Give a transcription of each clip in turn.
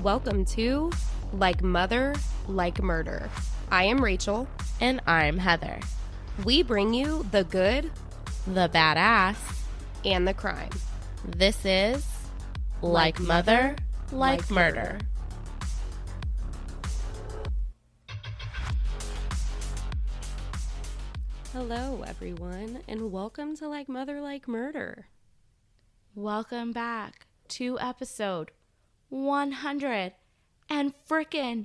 Welcome to Like Mother, Like Murder. I am Rachel. And I'm Heather. We bring you the good, The badass, and the crime. This is Like Mother, Like Murder. Hello, everyone, and welcome to Like Mother, Like Murder. Welcome back to episode 100 and frickin'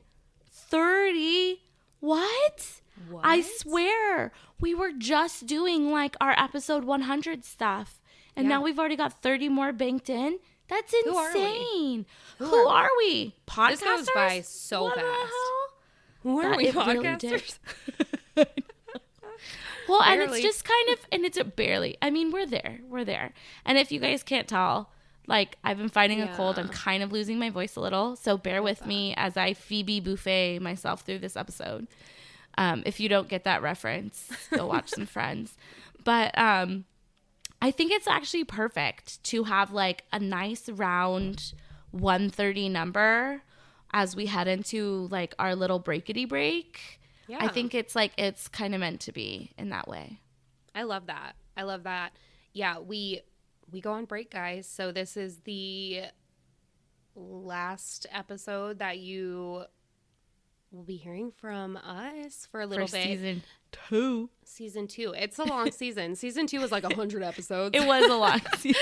30. What? I swear, we were just doing like our episode 100 stuff, and now we've already got 30 more banked in. That's insane. Who are we? Podcasters? This goes by so what fast. The hell? Who are we, podcasters? Really well, Barely. and it's just kind of, and it's barely. I mean, we're there. And if you guys can't tell, like, I've been fighting a cold. I'm kind of losing my voice a little, so bear with me as I Phoebe Buffet myself through this episode. If you don't get that reference, go watch some Friends. But I think it's actually perfect to have like a nice round 130 number as we head into like our little breakity break. Yeah. I think it's like it's kind of meant to be in that way. I love that. Yeah, we go on break, guys. So this is the last episode that you will be hearing from us for a little bit. Season 2. It's a long season. Season 2 was like 100 episodes. It was a long season.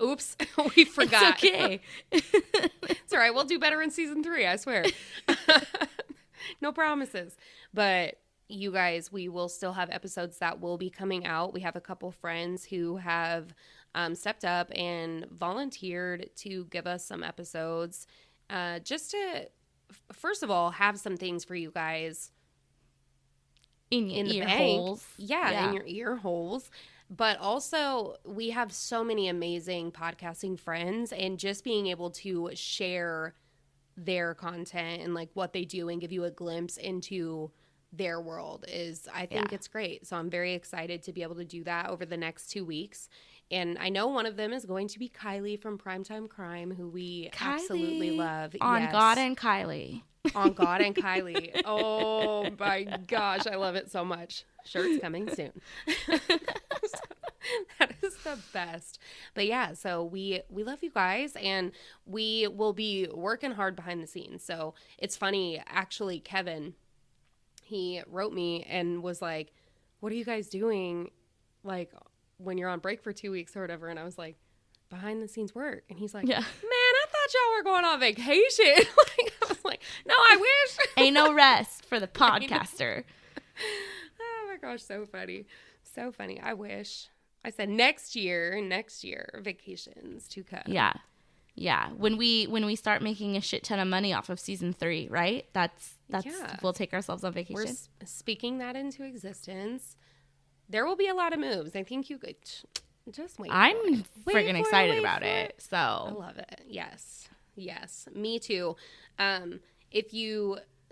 Oops, we forgot. It's okay. It's all right. We'll do better in season 3, I swear. No promises. But you guys, we will still have episodes that will be coming out. We have a couple friends who have stepped up and volunteered to give us some episodes just to, first of all, have some things for you guys in your ear bank. Holes. Yeah, in your ear holes. But also, we have so many amazing podcasting friends, and just being able to share their content and like what they do and give you a glimpse into their world is, I think it's great. So I'm very excited to be able to do that over the next 2 weeks. And I know one of them is going to be Kylie from Primetime Crime, who we absolutely love. On God and Kylie. On God and Kylie. Oh my gosh, I love it so much. Shirts coming soon. That is the best. But yeah, so we love you guys, and we will be working hard behind the scenes. So it's funny, actually, Kevin, he wrote me and was like, what are you guys doing like when you're on break for 2 weeks or whatever? And I was like, behind the scenes work. And he's like, man, I thought y'all were going on vacation. Like, I was like, no, I wish. Ain't no rest for the podcaster. Oh my gosh, so funny. So funny. I wish. I said next year, vacations to come. Yeah. When we start making a shit ton of money off of season 3, right? That's we'll take ourselves on vacation. We're speaking that into existence. There will be a lot of moves. I think you could just wait. I'm friggin' excited about it. So I love it. Yes, me too.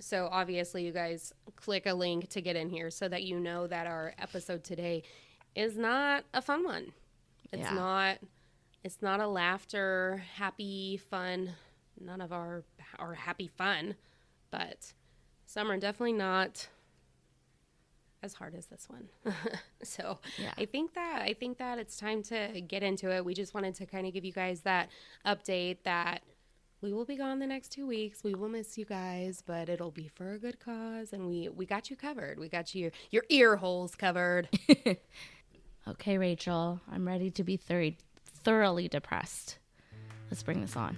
So obviously you guys click a link to get in here so that you know that our episode today is not a fun one. It's not a laughter, happy, fun. None of our happy fun, but some are definitely not as hard as this one. So I think that it's time to get into it. We just wanted to kind of give you guys that update that we will be gone the next 2 weeks. We will miss you guys, but it'll be for a good cause, and we got you covered. We got your ear holes covered. Okay, Rachel, I'm ready to be thoroughly depressed. Let's bring this on.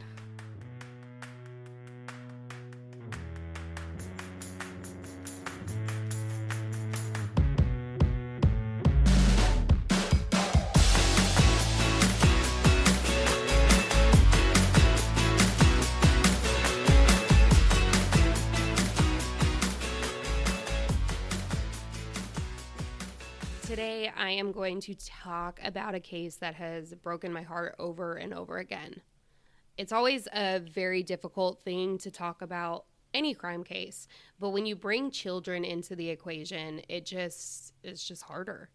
Today, I am going to talk about a case that has broken my heart over and over again. It's always a very difficult thing to talk about any crime case, but when you bring children into the equation, it's just harder.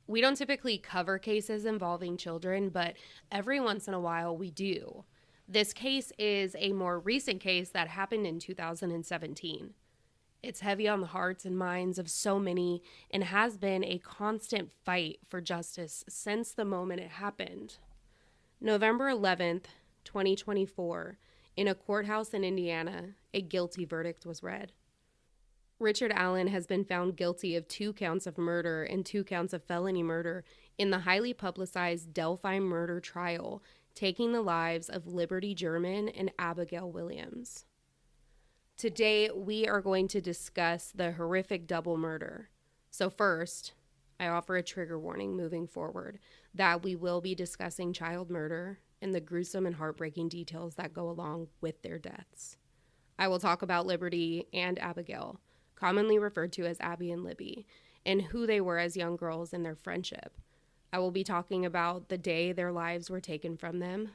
We don't typically cover cases involving children, but every once in a while we do. This case is a more recent case that happened in 2017. It's heavy on the hearts and minds of so many and has been a constant fight for justice since the moment it happened. November 11th, 2024, in a courthouse in Indiana, a guilty verdict was read. Richard Allen has been found guilty of 2 counts of murder and 2 counts of felony murder in the highly publicized Delphi murder trial, taking the lives of Liberty German and Abigail Williams. Today, we are going to discuss the horrific double murder. So first, I offer a trigger warning moving forward that we will be discussing child murder and the gruesome and heartbreaking details that go along with their deaths. I will talk about Liberty and Abigail, commonly referred to as Abby and Libby, and who they were as young girls and their friendship. I will be talking about the day their lives were taken from them,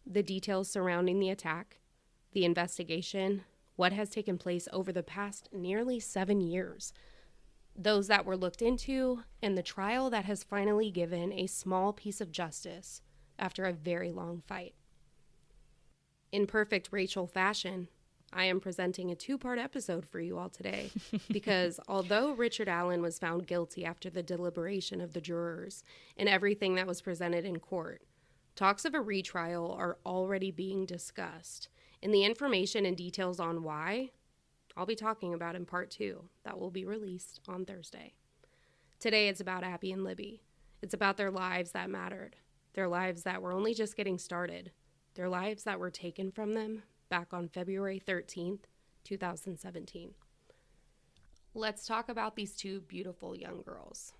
the details surrounding the attack, the investigation, what has taken place over the past nearly 7 years, those that were looked into, and the trial that has finally given a small piece of justice after a very long fight. In perfect Rachel fashion, I am presenting a 2-part episode for you all today because although Richard Allen was found guilty after the deliberation of the jurors and everything that was presented in court, talks of a retrial are already being discussed, and the information and details on why I'll be talking about in part 2 that will be released on Thursday. Today it's about Abby and Libby. It's about their lives that mattered, their lives that were only just getting started, their lives that were taken from them back on February 13th, 2017. Let's talk about these 2 beautiful young girls.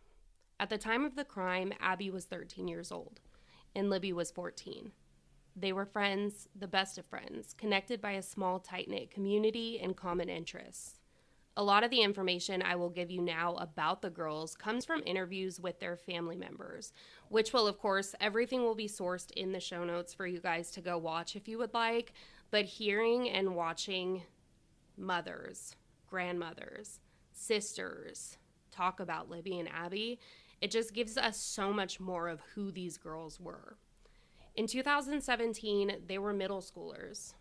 At the time of the crime, Abby was 13 years old, and Libby was 14. They were friends, the best of friends, connected by a small, tight-knit community and common interests. A lot of the information I will give you now about the girls comes from interviews with their family members, which will, of course, everything will be sourced in the show notes for you guys to go watch if you would like. But hearing and watching mothers, grandmothers, sisters talk about Libby and Abby, it just gives us so much more of who these girls were. In 2017, they were middle schoolers.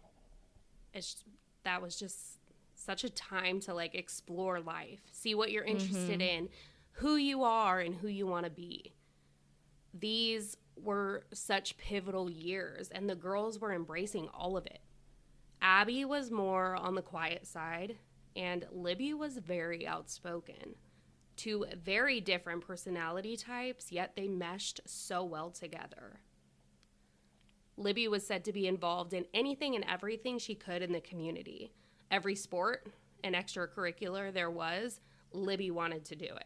That was just such a time to explore life, see what you're interested in, who you are and who you want to be. These were such pivotal years, and the girls were embracing all of it. Abby was more on the quiet side, and Libby was very outspoken. 2 very different personality types, yet they meshed so well together. Libby was said to be involved in anything and everything she could in the community. Every sport and extracurricular there was, Libby wanted to do it.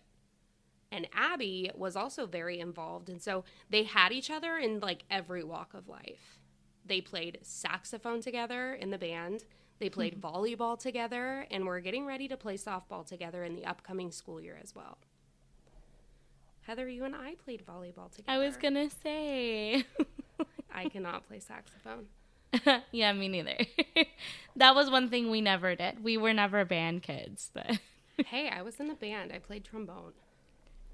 And Abby was also very involved, and so they had each other in every walk of life. They played saxophone together in the band. They played volleyball together, and were getting ready to play softball together in the upcoming school year as well. Heather, you and I played volleyball together. I was going to say. I cannot play saxophone. Yeah, me neither. That was one thing we never did. We were never band kids. But Hey, I was in the band. I played trombone.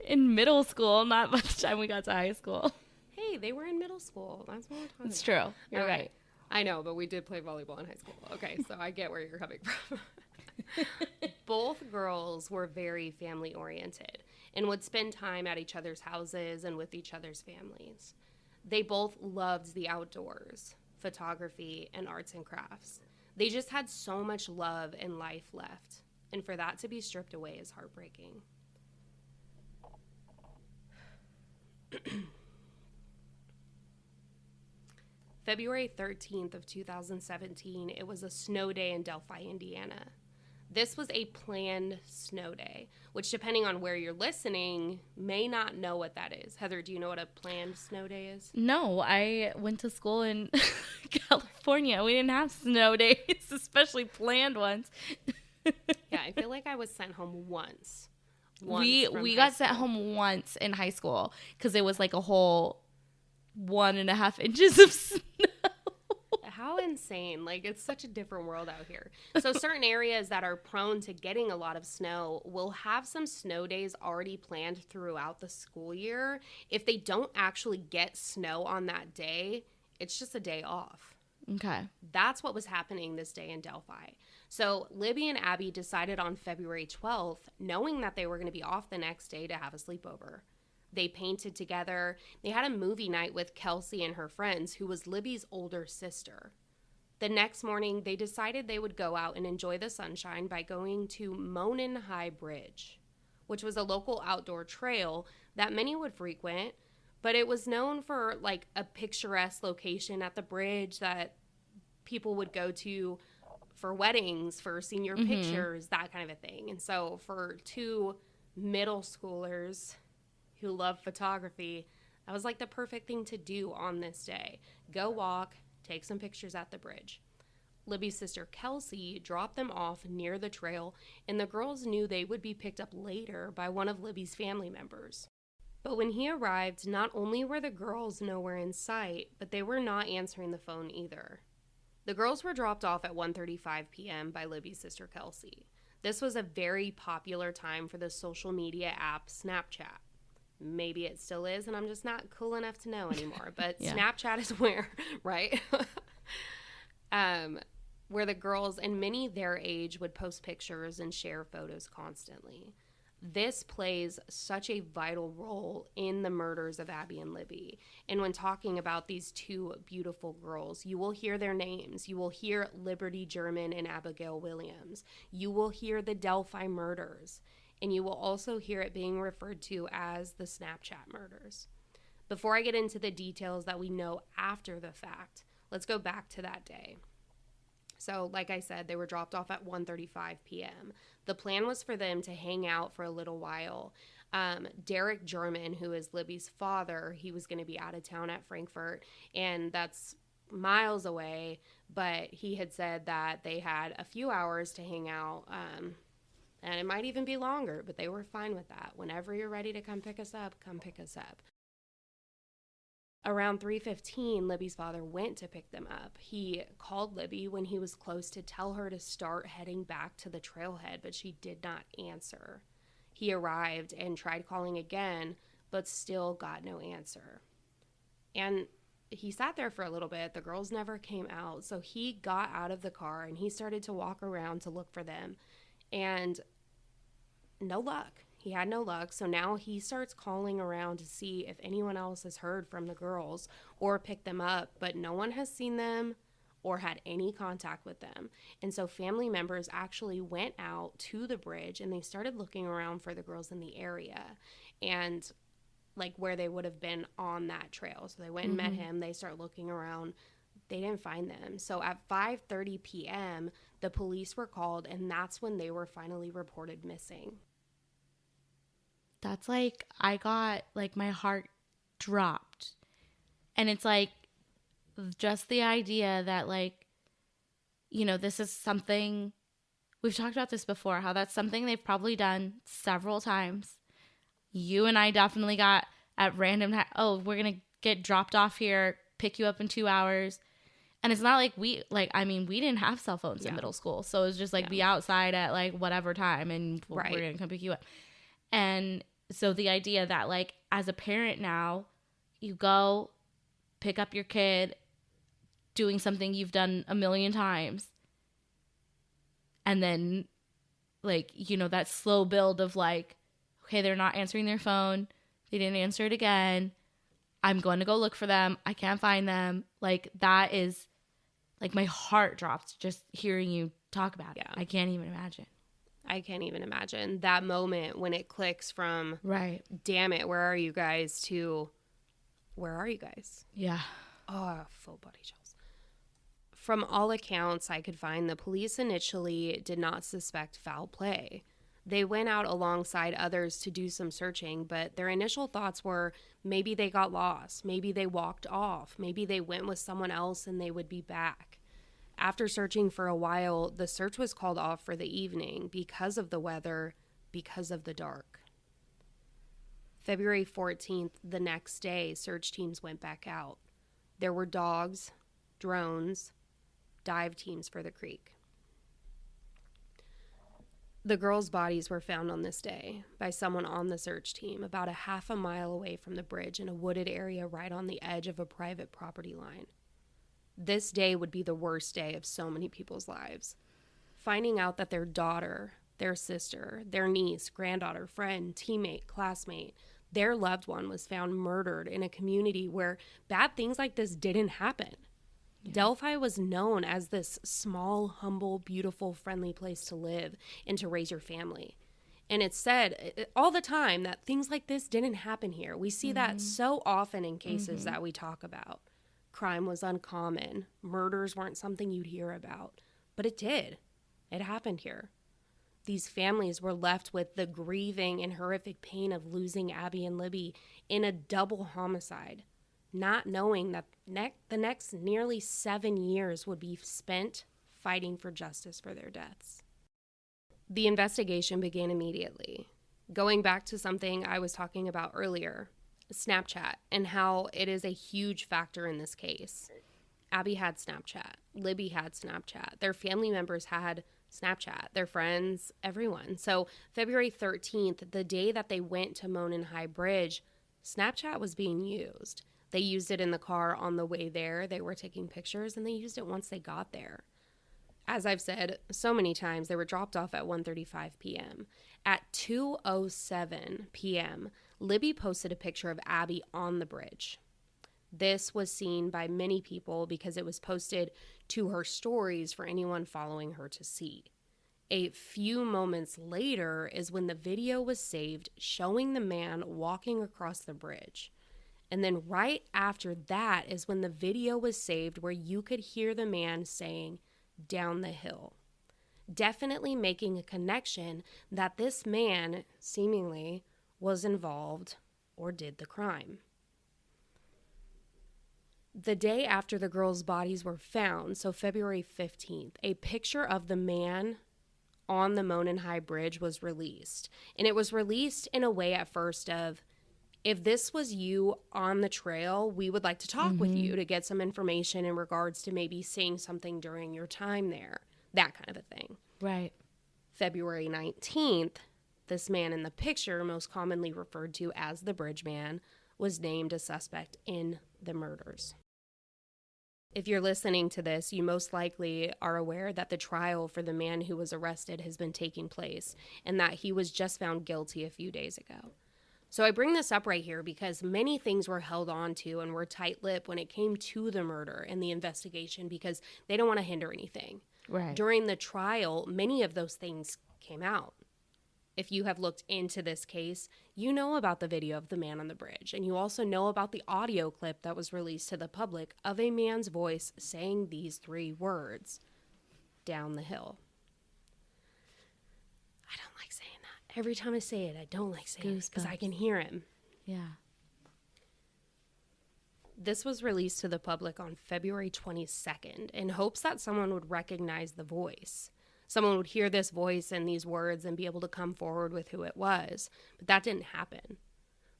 In middle school, not by the time we got to high school. Hey, they were in middle school. That's what we're talking about. It's true. You're right. I know, but we did play volleyball in high school. Okay, so I get where you're coming from. Both girls were very family-oriented and would spend time at each other's houses and with each other's families. They both loved the outdoors, photography, and arts and crafts. They just had so much love and life left, and for that to be stripped away is heartbreaking. February 13th of 2017, it was a snow day in Delphi, Indiana. This was a planned snow day, which, depending on where you're listening, may not know what that is. Heather, do you know what a planned snow day is? No, I went to school in California. We didn't have snow days, especially planned ones. Yeah, I feel like I was sent home once. We got sent home once in high school because it was like a whole 1.5 inches of snow. How insane. Like, it's such a different world out here. So certain areas that are prone to getting a lot of snow will have some snow days already planned throughout the school year. If they don't actually get snow on that day, It's just a day off. Okay. That's what was happening this day in Delphi. So Libby and Abby decided on February 12th, knowing that they were going to be off the next day, to have a sleepover. They painted together. They had a movie night with Kelsey and her friends, who was Libby's older sister. The next morning, they decided they would go out and enjoy the sunshine by going to Monon High Bridge, which was a local outdoor trail that many would frequent, but it was known for like a picturesque location at the bridge that people would go to for weddings, for senior pictures, that kind of a thing. And so for two middle schoolers who love photography, that was like the perfect thing to do on this day. Go walk, take some pictures at the bridge. Libby's sister Kelsey dropped them off near the trail, and the girls knew they would be picked up later by one of Libby's family members. But when he arrived, not only were the girls nowhere in sight, but they were not answering the phone either. The girls were dropped off at 1:35 p.m. by Libby's sister Kelsey. This was a very popular time for the social media app Snapchat. Maybe it still is, and I'm just not cool enough to know anymore. But yeah. Snapchat is where, right? Where the girls and many their age would post pictures and share photos constantly. This plays such a vital role in the murders of Abby and Libby. And when talking about these two beautiful girls, you will hear their names. You will hear Liberty German and Abigail Williams. You will hear the Delphi murders. And you will also hear it being referred to as the Snapchat murders. Before I get into the details that we know after the fact, let's go back to that day. So, like I said, they were dropped off at 1:35 p.m. The plan was for them to hang out for a little while. Derek German, who is Libby's father, he was going to be out of town at Frankfurt, and that's miles away, but he had said that they had a few hours to hang out, and it might even be longer, but they were fine with that. Whenever you're ready to come pick us up, come pick us up. Around 3:15, Libby's father went to pick them up. He called Libby when he was close to tell her to start heading back to the trailhead, but she did not answer. He arrived and tried calling again, but still got no answer. And he sat there for a little bit. The girls never came out, so he got out of the car and he started to walk around to look for them. And no luck. He had no luck, so now he starts calling around to see if anyone else has heard from the girls or picked them up, but no one has seen them or had any contact with them. And so family members actually went out to the bridge and they started looking around for the girls in the area and like where they would have been on that trail. So they went and met him. They start looking around. They didn't find them. So at 5:30 p.m., the police were called, and that's when they were finally reported missing. That's like, I got, like, my heart dropped. And it's like, just the idea that, like, you know, this is something, we've talked about this before, how that's something they've probably done several times. You and I definitely got at random, we're going to get dropped off here, pick you up in 2 hours. And it's not like we didn't have cell phones in middle school. So it was just like, be outside at like whatever time and we're going to come pick you up. And so the idea that, like, as a parent now, you go pick up your kid doing something you've done a million times. And then, like, you know, that slow build of, like, okay, they're not answering their phone. They didn't answer it again. I'm going to go look for them. I can't find them. Like, that is, like, my heart dropped just hearing you talk about it. I can't even imagine. I can't even imagine that moment when it clicks from, right, damn it, where are you guys, to, where are you guys? Yeah. Oh, full body chills. From all accounts I could find, the police initially did not suspect foul play. They went out alongside others to do some searching, but their initial thoughts were maybe they got lost, maybe they walked off, maybe they went with someone else and they would be back. After searching for a while, the search was called off for the evening because of the weather, because of the dark. February 14th, the next day, search teams went back out. There were dogs, drones, dive teams for the creek. The girls' bodies were found on this day by someone on the search team about a half a mile away from the bridge in a wooded area right on the edge of a private property line. This day would be the worst day of so many people's lives. Finding out that their daughter, their sister, their niece, granddaughter, friend, teammate, classmate, their loved one was found murdered in a community where bad things like this didn't happen. Yeah. Delphi was known as this small, humble, beautiful, friendly place to live and to raise your family. And it's said all the time that things like this didn't happen here. We see that so often in cases that we talk about. Crime was uncommon. Murders weren't something you'd hear about. But it did. It happened here. These families were left with the grieving and horrific pain of losing Abby and Libby in a double homicide, not knowing that the next nearly 7 years would be spent fighting for justice for their deaths. The investigation began immediately. Going back to something I was talking about earlier, Snapchat, and how it is a huge factor in this case. Abby had Snapchat. Libby had Snapchat. Their family members had Snapchat, their friends, everyone. So February 13th, the day that they went to Monon High Bridge, Snapchat was being used. They used it in the car on the way there. They were taking pictures, and they used it once they got there. As I've said so many times, they were dropped off at 1:35 p.m. At 2:07 p.m., Libby posted a picture of Abby on the bridge. This was seen by many people because it was posted to her stories for anyone following her to see. A few moments later is when the video was saved showing the man walking across the bridge. And then right after that is when the video was saved where you could hear the man saying, "Down the hill." Definitely making a connection that this man seemingly was involved or did the crime. The day after the girls' bodies were found, so February 15th, a picture of the man on the Monon High Bridge was released. And it was released in a way at first of, if this was you on the trail, we would like to talk with you to get some information in regards to maybe seeing something during your time there. That kind of a thing. Right. February 19th, this man in the picture, most commonly referred to as the Bridge Man, was named a suspect in the murders. If you're listening to this, you most likely are aware that the trial for the man who was arrested has been taking place and that he was just found guilty a few days ago. So I bring this up right here because many things were held on to and were tight-lipped when it came to the murder and the investigation because they don't want to hinder anything. Right. During the trial, many of those things came out. If you have looked into this case, you know about the video of the man on the bridge, and you also know about the audio clip that was released to the public of a man's voice saying these 3 words, "Down the hill." I don't like saying that. Every time I say it, I don't like saying it because I can hear him. Yeah. This was released to the public on February 22nd in hopes that someone would recognize the voice. Someone would hear this voice and these words and be able to come forward with who it was. But that didn't happen.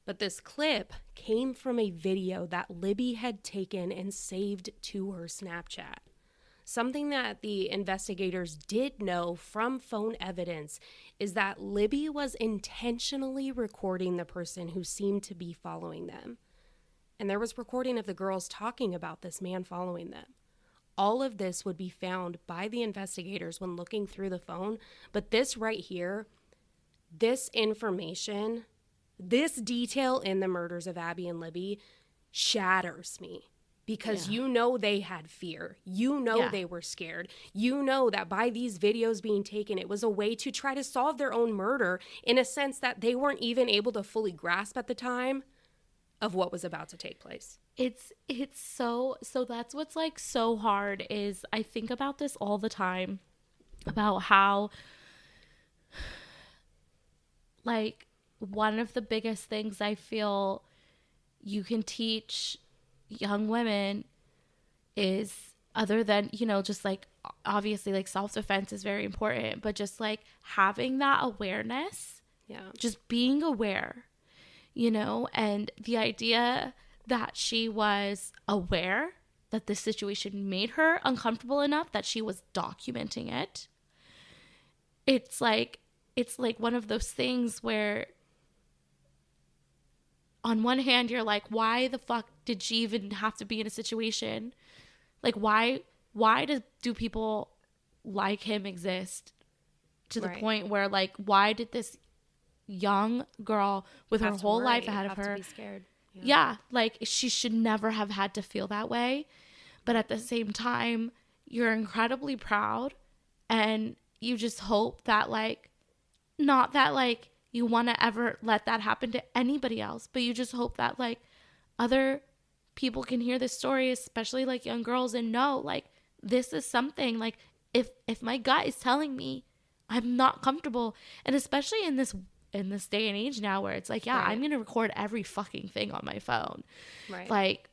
But this clip came from a video that Libby had taken and saved to her Snapchat. Something that the investigators did know from phone evidence is that Libby was intentionally recording the person who seemed to be following them. And there was recording of the girls talking about this man following them. All of this would be found by the investigators when looking through the phone. But this right here, this information, this detail in the murders of Abby and Libby shatters me. Because you know they had fear. You know they were scared. You know that by these videos being taken, it was a way to try to solve their own murder in a sense that they weren't even able to fully grasp at the time of what was about to take place. It's so that's what's like so hard is I think about this all the time about how like one of the biggest things I feel you can teach young women is, other than, you know, just like obviously like self-defense is very important, but just like having that awareness, just being aware, you know, and the idea that she was aware that this situation made her uncomfortable enough that she was documenting it. It's like one of those things where on one hand you're like, why the fuck did she even have to be in a situation Like, why do people like him exist to the point where, like, why did this young girl with her whole life ahead of her to be scared? Yeah, like, she should never have had to feel that way. But at the same time, you're incredibly proud, and you just hope that, like, not that, like, you want to ever let that happen to anybody else, but you just hope that, like, other people can hear this story, especially, like, young girls, and know, like, this is something, like, if my gut is telling me I'm not comfortable, and especially in this day and age now where it's like, yeah, I'm going to record every fucking thing on my phone. Right. Like,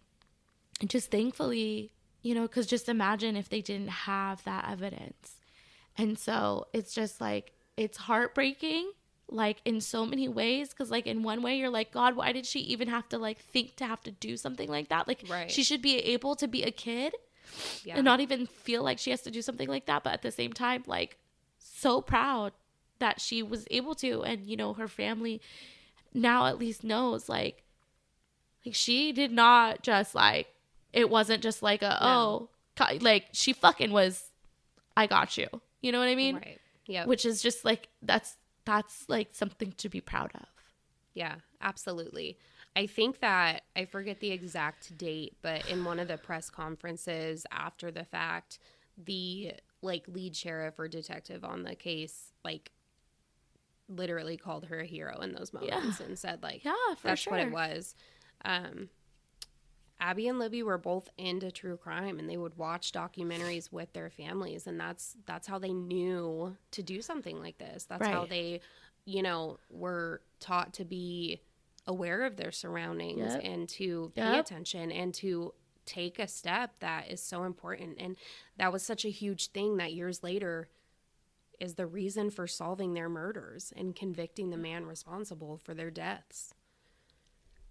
just thankfully, you know, because just imagine if they didn't have that evidence. And so it's just like, it's heartbreaking, like, in so many ways, because, like, in one way you're like, God, why did she even have to, like, think to have to do something like that? Like, she should be able to be a kid and not even feel like she has to do something like that. But at the same time, like, so proud that she was able to. And, you know, her family now at least knows, like she did not just, like, it wasn't just like like, she fucking was, I got you. You know what I mean? Right. Yeah. Which is just, like, that's like something to be proud of. Yeah, absolutely. I think that, I forget the exact date, but in one of the press conferences after the fact, the, like, lead sheriff or detective on the case, like, literally called her a hero in those moments and said, like, that's what it was. Abby and Libby were both into true crime, and they would watch documentaries with their families, and that's how they knew to do something like this. That's how they, you know, were taught to be aware of their surroundings and to pay attention and to take a step that is so important. And that was such a huge thing that years later is the reason for solving their murders and convicting the man responsible for their deaths.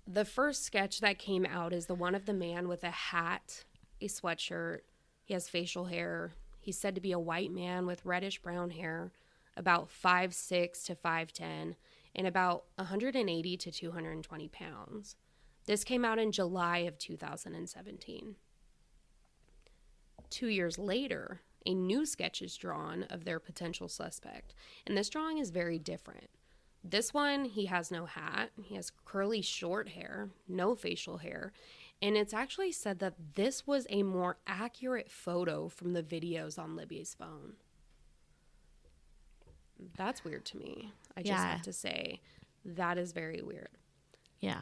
The first sketch that came out is the one of the man with a hat, a sweatshirt. He has facial hair. He's said to be a white man with reddish brown hair, about 5'6" to 5'10", and about 180 to 220 pounds. This came out in July of 2017. 2 years later, a new sketch is drawn of their potential suspect, and this drawing is very different. This one, he has no hat, he has curly short hair, no facial hair, and it's actually said that this was a more accurate photo from the videos on Libby's phone. That's weird to me. I just have to say, that is very weird. Yeah.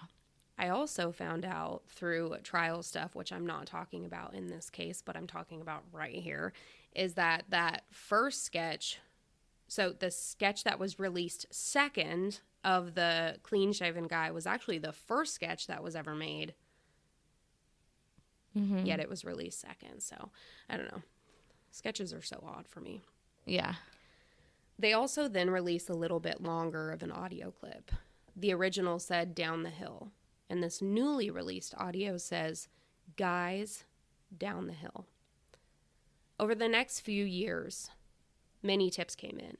I also found out through trial stuff, which I'm not talking about in this case, but I'm talking about right here, is that first sketch, so the sketch that was released second of the clean-shaven guy was actually the first sketch that was ever made. Mm-hmm. Yet it was released second. So, I don't know. Sketches are so odd for me. Yeah. They also then released a little bit longer of an audio clip. The original said "down the hill," and this newly released audio says "guys, down the hill." Over the next few years, many tips came in,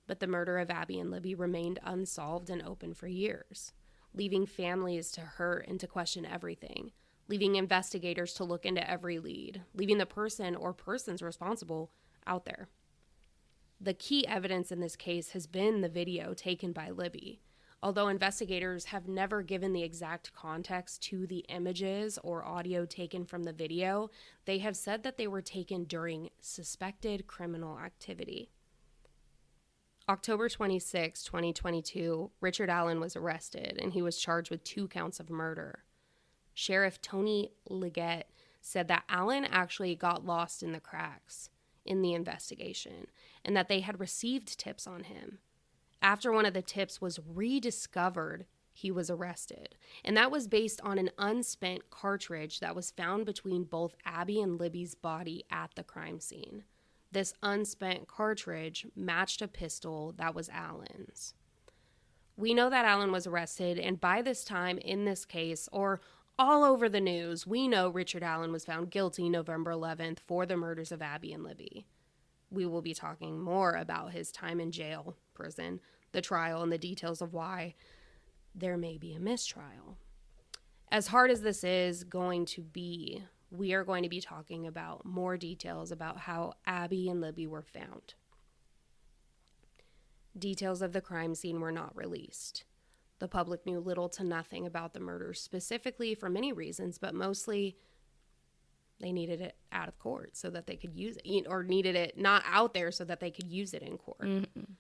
but the murder of Abby and Libby remained unsolved and open for years, leaving families to hurt and to question everything, leaving investigators to look into every lead, leaving the person or persons responsible out there. The key evidence in this case has been the video taken by Libby. Although investigators have never given the exact context to the images or audio taken from the video, they have said that they were taken during suspected criminal activity. October 26, 2022, Richard Allen was arrested, and he was charged with 2 counts of murder. Sheriff Tony Leggett said that Allen actually got lost in the cracks in the investigation, and that they had received tips on him. After one of the tips was rediscovered, he was arrested. And that was based on an unspent cartridge that was found between both Abby and Libby's body at the crime scene. This unspent cartridge matched a pistol that was Allen's. We know that Allen was arrested, and by this time in this case, or all over the news, we know Richard Allen was found guilty November 11th for the murders of Abby and Libby. We will be talking more about his time in jail, prison, the trial, and the details of why there may be a mistrial. As hard as this is going to be, we are going to be talking about more details about how Abby and Libby were found. Details of the crime scene were not released. The public knew little to nothing about the murders, specifically for many reasons, but mostly they needed it out of court so that they could use it, or needed it not out there so that they could use it in court. Mm-hmm.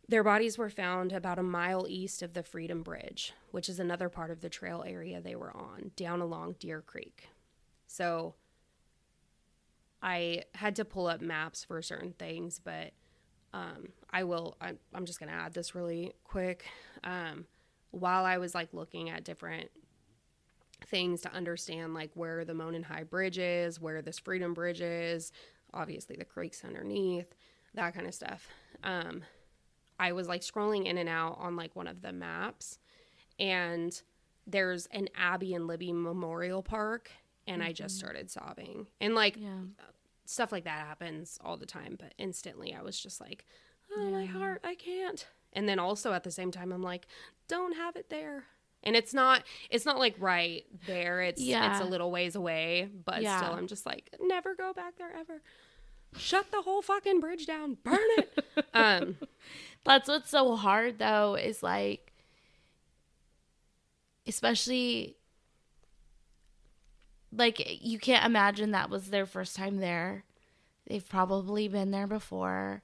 Their bodies were found about a mile east of the Freedom Bridge, which is another part of the trail area they were on, down along Deer Creek. So I had to pull up maps for certain things, but I'm just going to add this really quick. While I was like looking at different things to understand like where the Monon High Bridge is, where this Freedom Bridge is, obviously the creeks underneath, that kind of stuff. I was like scrolling in and out on like one of the maps, and there's an Abby and Libby Memorial Park, and I just started sobbing. And like stuff like that happens all the time, but instantly I was just like, oh, my heart, I can't. And then also at the same time, I'm like, don't have it there. And it's not like right there. It's a little ways away, but still I'm just like, never go back there ever. Shut the whole fucking bridge down. Burn it. That's what's so hard though, is like, especially like you can't imagine that was their first time there. They've probably been there before,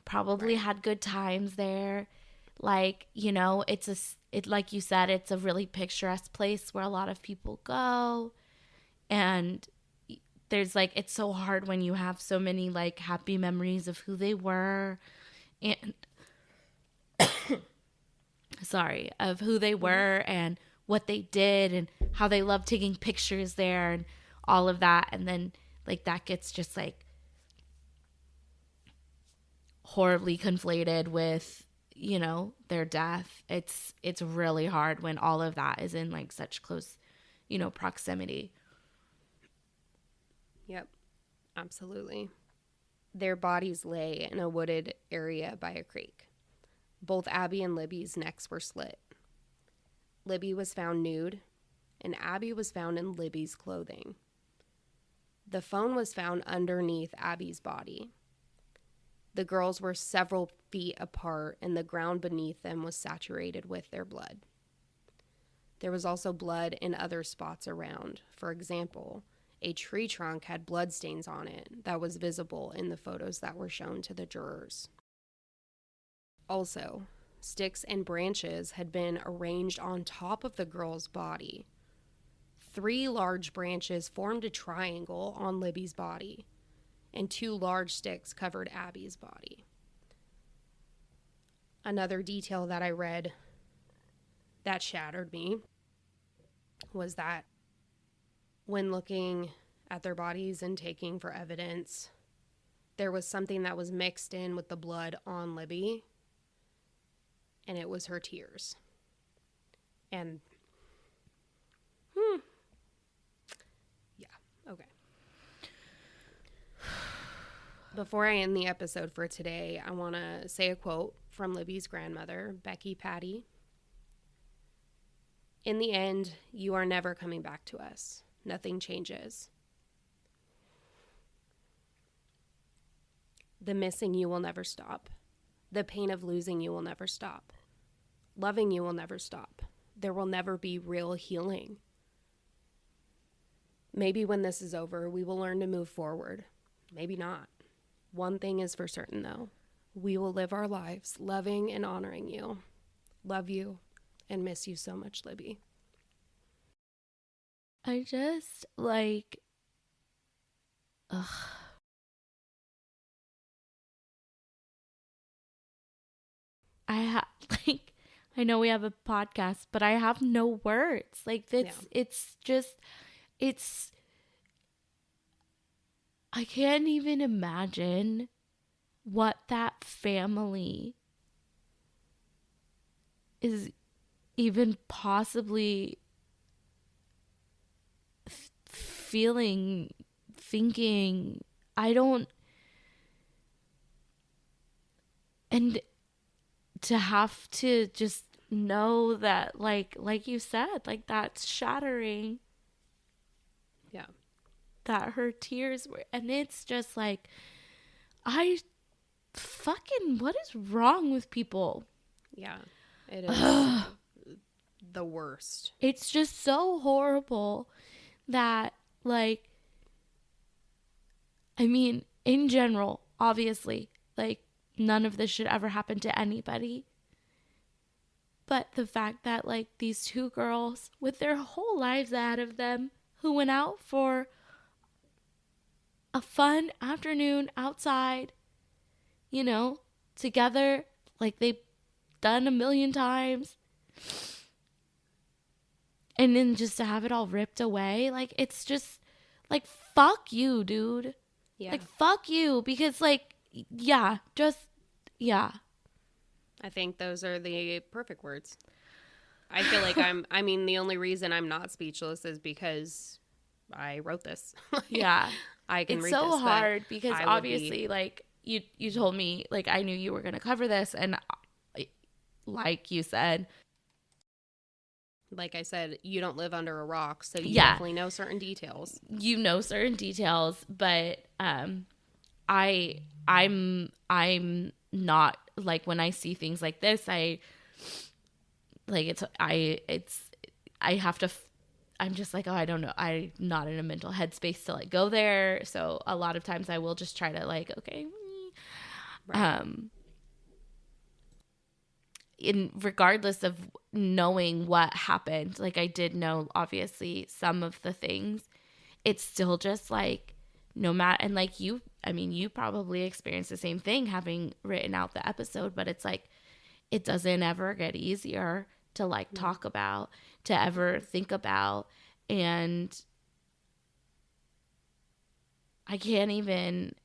probably had good times there. Like, you know, like you said, it's a really picturesque place where a lot of people go. And there's like, it's so hard when you have so many like happy memories of who they were and of who they were and what they did and how they loved taking pictures there and all of that. And then like that gets just like horribly conflated with, you know, their death. It's really hard when all of that is in like such close, you know, proximity. Yep, absolutely. Their bodies lay in a wooded area by a creek. Both Abby and Libby's necks were slit. Libby was found nude, and Abby was found in Libby's clothing. The phone was found underneath Abby's body. The girls were several feet apart, and the ground beneath them was saturated with their blood. There was also blood in other spots around. For example, a tree trunk had bloodstains on it that was visible in the photos that were shown to the jurors. Also, sticks and branches had been arranged on top of the girl's body. 3 large branches formed a triangle on Libby's body, and 2 large sticks covered Abby's body. Another detail that I read that shattered me was that when looking at their bodies and taking for evidence, there was something that was mixed in with the blood on Libby, and it was her tears. And, yeah, okay. Before I end the episode for today, I want to say a quote from Libby's grandmother, Becky Patty. In the end, you are never coming back to us. Nothing changes. The missing you will never stop. The pain of losing you will never stop. Loving you will never stop. There will never be real healing. Maybe when this is over, we will learn to move forward. Maybe not. One thing is for certain, though. We will live our lives loving and honoring you. Love you and miss you so much, Libby. I just, like, ugh. I know we have a podcast, but I have no words. Like, it's just, I can't even imagine what that family is even possibly feeling, thinking. And to have to just know that, like you said, like, that's shattering. Yeah. That her tears were, and it's just like, what is wrong with people? Yeah. It is the worst. It's just so horrible that, like, I mean, in general, obviously, like, none of this should ever happen to anybody. But the fact that, like, these two girls with their whole lives ahead of them who went out for a fun afternoon outside, you know, together, like they've done a million times, and then just to have it all ripped away, like, it's just, like, fuck you, dude. Yeah. Like, fuck you, because, like, yeah, just, yeah. I think those are the perfect words. I feel like the only reason I'm not speechless is because I wrote this. Yeah. I can it's read so this, hard because obviously, like, you told me, like, I knew you were going to cover this, and like you said, like I said, you don't live under a rock, so you yeah, definitely know certain details. You know certain details, but I'm not, like, when I see things like this, I have to, I'm just like, oh, I don't know, I'm not in a mental headspace to, like, go there. So a lot of times I will just try to, like, okay, right. Regardless of knowing what happened, like, I did know obviously some of the things, it's still just like, no matter, and like you probably experienced the same thing having written out the episode, but it's like, it doesn't ever get easier to, like, talk about, to ever think about, and I can't even,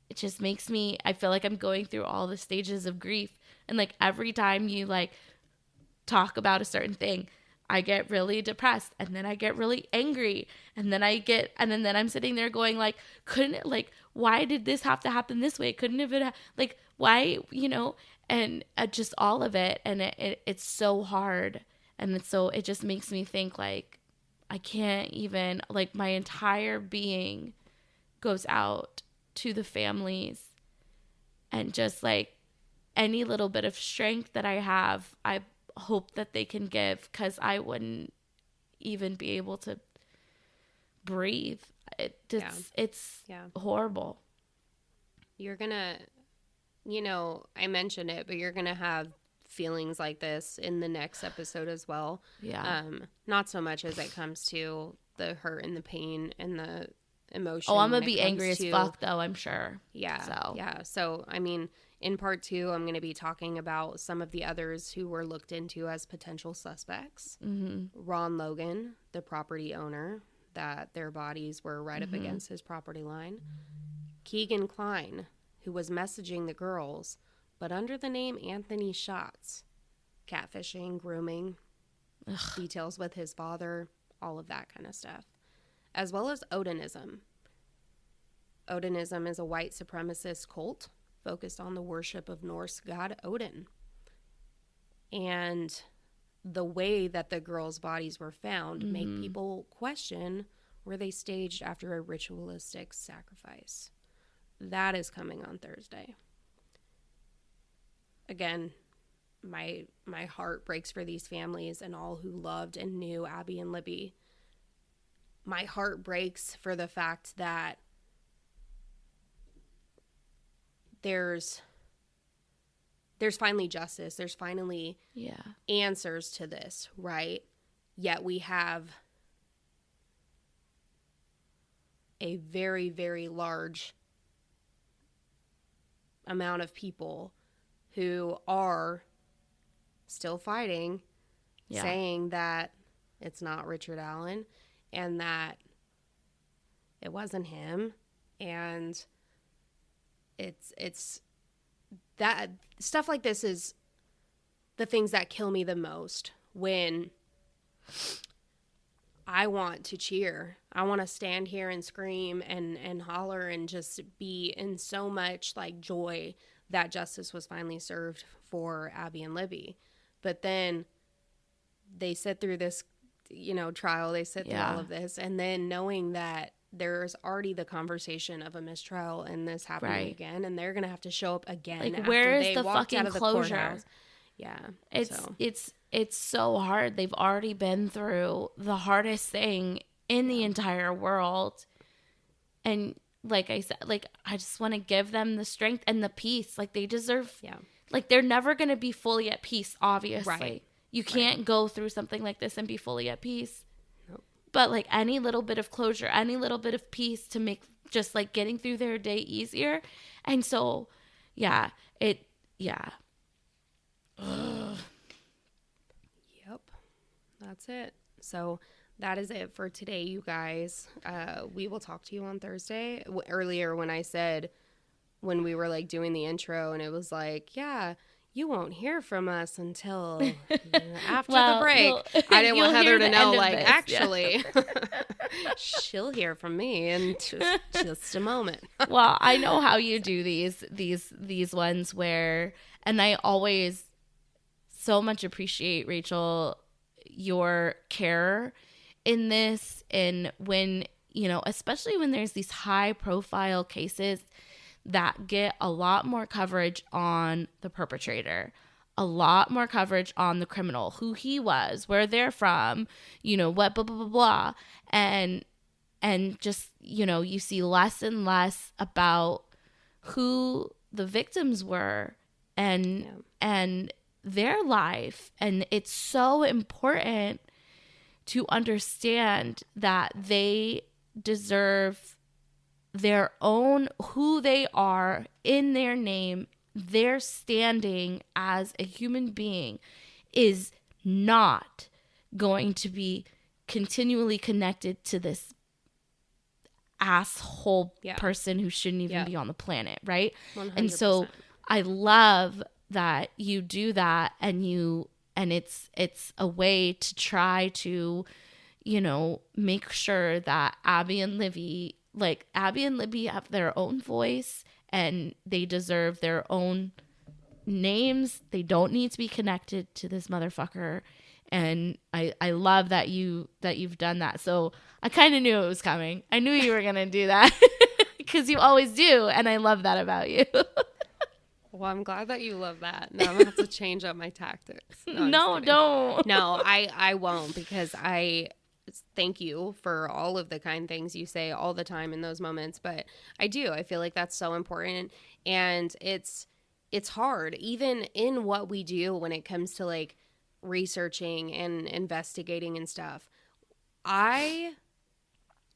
it just makes me, I feel like I'm going through all the stages of grief, and, like, every time you, like, talk about a certain thing, I get really depressed, and then I get really angry, and then then I'm sitting there going, like, couldn't it, like, why did this have to happen this way? Couldn't have it, like, why, and just all of it, and it's so hard, and it just makes me think, like, I can't even, like, my entire being goes out to the families, and just, like, any little bit of strength that I have, I hope that they can give, because I wouldn't even be able to breathe. It's horrible. You're gonna, I mentioned it, but you're gonna have feelings like this in the next episode as well. Yeah. Not so much as it comes to the hurt and the pain and the emotion. Oh, I'm gonna be angry as fuck, though, I'm sure. Yeah. So in part 2, I'm going to be talking about some of the others who were looked into as potential suspects. Mm-hmm. Ron Logan, the property owner, that their bodies were right up against his property line. Keegan Klein, who was messaging the girls, but under the name Anthony Schatz. Catfishing, grooming, details with his father, all of that kind of stuff. As well as Odinism. Odinism is a white supremacist cult focused on the worship of Norse god Odin. And the way that the girls' bodies were found make people question, were they staged after a ritualistic sacrifice? That is coming on Thursday. Again, my heart breaks for these families and all who loved and knew Abby and Libby. My heart breaks for the fact that there's finally justice. There's finally answers to this, right? Yet we have a very, very large amount of people who are still fighting, saying that it's not Richard Allen and that it wasn't him, and it's that stuff like this is the things that kill me the most, when I want to cheer. I want to stand here and scream and holler and just be in so much, like, joy that justice was finally served for Abby and Libby. But then they sit through this trial. They sit through all of this. And then knowing that there's already the conversation of a mistrial and this happening again, and they're going to have to show up again. Like, after where is they the walked fucking out of the closure? courthouse. Yeah. It's so hard. They've already been through the hardest thing in the entire world. And like I said, like, I just want to give them the strength and the peace. Like, they deserve, like, they're never going to be fully at peace, obviously. Right. You can't go through something like this and be fully at peace. Nope. But, like, any little bit of closure, any little bit of peace to make just, like, getting through their day easier. And so, Ugh. Yep. That's it. So that is it for today, you guys. We will talk to you on Thursday. Earlier when I said, when we were like doing the intro, and it was like, yeah, you won't hear from us until after the break. I didn't want Heather to know, like, actually, she'll hear from me in just a moment. Well, I know how you do these ones where, and I always so much appreciate, Rachel, your care in this. And when, especially when there's these high profile cases that get a lot more coverage on the perpetrator, a lot more coverage on the criminal, who he was, where they're from, what, blah, blah, blah, blah. And just, you see less and less about who the victims were and their life. And it's so important to understand that they deserve their own, who they are in their name. Their standing as a human being is not going to be continually connected to this asshole person who shouldn't even be on the planet, right? 100%. And so I love that you do that, and it's a way to try to, make sure that Abby and Libby have their own voice, and they deserve their own names. They don't need to be connected to this motherfucker. And I love that you've done that. So I kind of knew it was coming. I knew you were going to do that because you always do. And I love that about you. Well, I'm glad that you love that. Now I'm going to have to change up my tactics. No, don't. No, I won't, because I thank you for all of the kind things you say all the time in those moments. But I feel like that's so important. And it's hard, even in what we do when it comes to like researching and investigating and stuff. I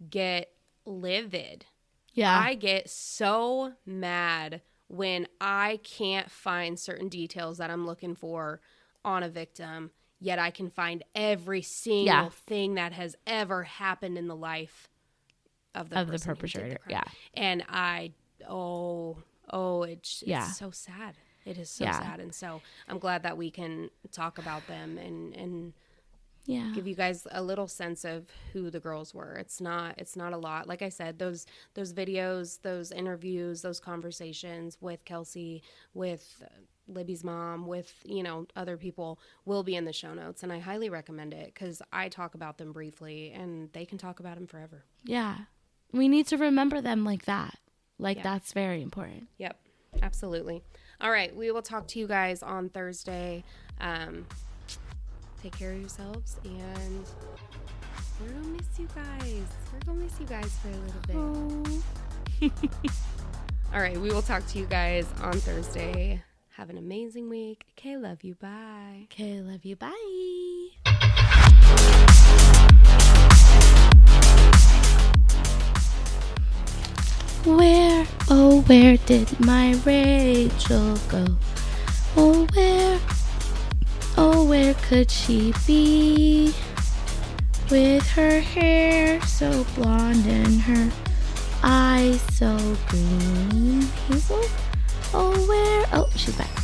get livid. Yeah. I get so mad when I can't find certain details that I'm looking for on a victim, yet I can find every single thing that has ever happened in the life of the perpetrator. Yeah. And it's so sad. It is so sad. And so I'm glad that we can talk about them and give you guys a little sense of who the girls were. It's not a lot. Like I said, those videos, those interviews, those conversations with Kelsey, with Libby's mom, with, other people will be in the show notes. And I highly recommend it because I talk about them briefly and they can talk about them forever. Yeah. We need to remember them like that. That's very important. Yep. Absolutely. All right. We will talk to you guys on Thursday. Take care of yourselves, and we're going to miss you guys. We're going to miss you guys for a little bit. All right. We will talk to you guys on Thursday. Have an amazing week. Okay. Love you. Bye. Okay. Love you. Bye. Where, oh, where did my Rachel go? Oh, where could she be? With her hair so blonde and her eyes so green. Hazel? Oh, where? Oh, she's back.